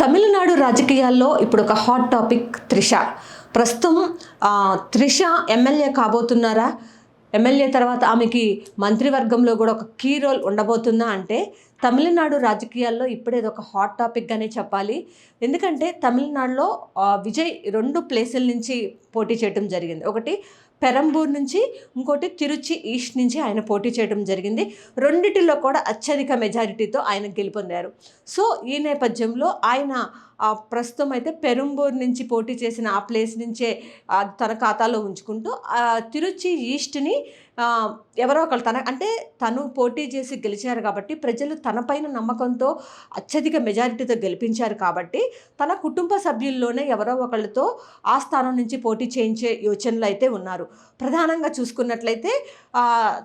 తమిళనాడు రాజకీయాల్లో ఇప్పుడు ఒక హాట్ టాపిక్ త్రిష. ప్రస్తుతం త్రిష ఎమ్మెల్యే కాబోతున్నారా? ఎమ్మెల్యే తర్వాత ఆమెకి మంత్రివర్గంలో కూడా ఒక కీ రోల్ ఉండబోతుందా అంటే తమిళనాడు రాజకీయాల్లో ఇప్పుడే ఒక హాట్ టాపిక్గానే చెప్పాలి. ఎందుకంటే తమిళనాడులో విజయ్ 2 ప్లేసుల నుంచి పోటీ చేయడం జరిగింది. ఒకటి పెరంబూర్ నుంచి, ఇంకోటి తిరుచి ఈస్ట్ నుంచి ఆయన పోటీ చేయడం జరిగింది. రెండిటిలో కూడా అత్యధిక మెజారిటీతో ఆయన గెలుపొందారు. సో ఈ నేపథ్యంలో ఆయన ప్రస్తుతం అయితే పెరంబూర్ నుంచి పోటీ చేసిన ఆ ప్లేస్ నుంచే తన ఖాతాలో ఉంచుకుంటూ తిరుచి ఈస్ట్ని ఎవరో ఒకళ్ళు అంటే తను పోటీ చేసి గెలిచారు కాబట్టి ప్రజలు తనపైన నమ్మకంతో అత్యధిక మెజారిటీతో గెలిపించారు కాబట్టి తన కుటుంబ సభ్యుల్లోనే ఎవరో ఒకళ్ళతో ఆ స్థానం నుంచి పోటీ చేయించే యోచనలు అయితే ఉన్నారు. ప్రధానంగా చూసుకున్నట్లయితే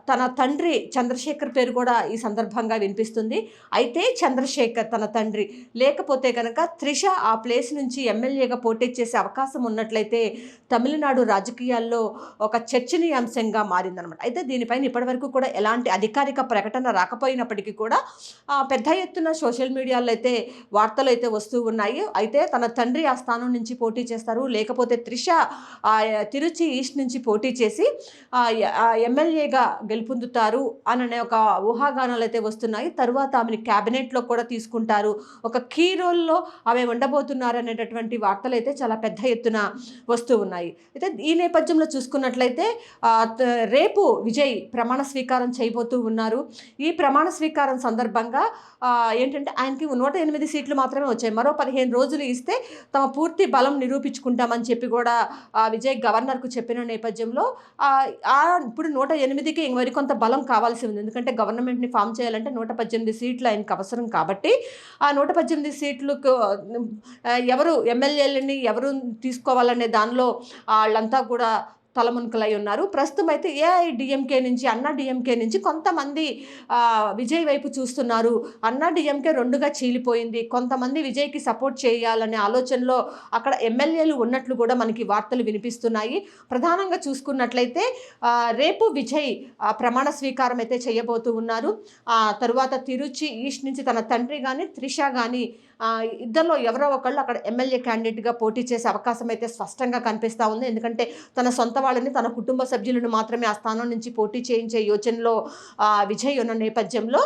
తన తండ్రి చంద్రశేఖర్ పేరు కూడా ఈ సందర్భంగా వినిపిస్తుంది. అయితే చంద్రశేఖర్ తన తండ్రి లేకపోతే కనుక త్రిష ఆ ప్లేస్ నుంచి ఎమ్మెల్యేగా పోటీ చేసే అవకాశం ఉన్నట్లయితే తమిళనాడు రాజకీయాల్లో ఒక చర్చనీయాంశంగా మారిందనమాట. అయితే దీనిపైన ఇప్పటివరకు కూడా ఎలాంటి అధికారిక ప్రకటన రాకపోయినప్పటికీ కూడా పెద్ద ఎత్తున సోషల్ మీడియాలో అయితే వార్తలు అయితే వస్తూ ఉన్నాయి. అయితే తన తండ్రి ఆ స్థానం నుంచి పోటీ చేస్తారు, లేకపోతే త్రిష తిరుచి ఈస్ట్ నుంచి పోటీ చేసి ఎమ్మెల్యేగా గెలుపొందుతారు అనే ఒక ఊహాగానాలు అయితే వస్తున్నాయి. తరువాత ఆమెను క్యాబినెట్లో కూడా తీసుకుంటారు, ఒక కీ రోల్లో ఆమె ఉండబోతున్నారు అనేటటువంటి వార్తలు అయితే చాలా పెద్ద ఎత్తున వస్తూ ఉన్నాయి. అయితే ఈ నేపథ్యంలో చూసుకున్నట్లయితే రేపు విజయ్ ప్రమాణ స్వీకారం చేయబోతూ ఉన్నారు. ఈ ప్రమాణ స్వీకారం సందర్భంగా ఏంటంటే ఆయనకి 108 సీట్లు మాత్రమే వచ్చాయి. మరో 15 రోజులు ఇస్తే తమ పూర్తి బలం నిరూపించుకుంటామని చెప్పి కూడా విజయ్ గవర్నర్కు చెప్పిన నేపథ్యంలో ఇప్పుడు 108కి మరికొంత బలం కావాల్సి ఉంది. ఎందుకంటే గవర్నమెంట్ని ఫామ్ చేయాలంటే 118 సీట్లు ఆయనకు అవసరం కాబట్టి ఆ 118 సీట్లకు ఎవరు ఎమ్మెల్యేలని ఎవరు తీసుకోవాలనే దానిలో వాళ్ళంతా కూడా తలమునకలై ఉన్నారు. ప్రస్తుతం అయితే ఏఐడిఎంకే నుంచి అన్నా డిఎంకే నుంచి కొంతమంది విజయ్ వైపు చూస్తున్నారు. అన్నా డిఎంకే 2గా చీలిపోయింది. కొంతమంది విజయ్కి సపోర్ట్ చేయాలనే ఆలోచనలో అక్కడ ఎమ్మెల్యేలు ఉన్నట్లు కూడా మనకి వార్తలు వినిపిస్తున్నాయి. ప్రధానంగా చూసుకున్నట్లయితే రేపు విజయ్ ప్రమాణ స్వీకారం అయితే చేయబోతూ ఉన్నారు. తరువాత తిరుచి ఈస్ట్ నుంచి తన తండ్రి కానీ త్రిష కానీ ఇద్దరిలో ఎవరో ఒకళ్ళు అక్కడ ఎమ్మెల్యే క్యాండిడేట్గా పోటీ చేసే అవకాశం అయితే స్పష్టంగా కనిపిస్తూ ఉంది. ఎందుకంటే తన సొంత వాళ్ళని, తన కుటుంబ సభ్యులను మాత్రమే ఆ స్థానం నుంచి పోటీ చేయించే యోచనలో విజయ్ ఉన్న నేపథ్యంలో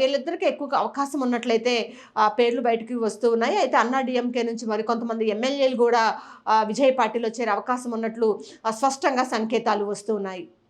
వీళ్ళిద్దరికి ఎక్కువగా అవకాశం ఉన్నట్లయితే పేర్లు బయటకు వస్తూ ఉన్నాయి. అయితే అన్నా డిఎంకే నుంచి మరికొంతమంది ఎమ్మెల్యేలు కూడా విజయ్ పార్టీలో చేరే అవకాశం ఉన్నట్లు స్పష్టంగా సంకేతాలు వస్తూ ఉన్నాయి.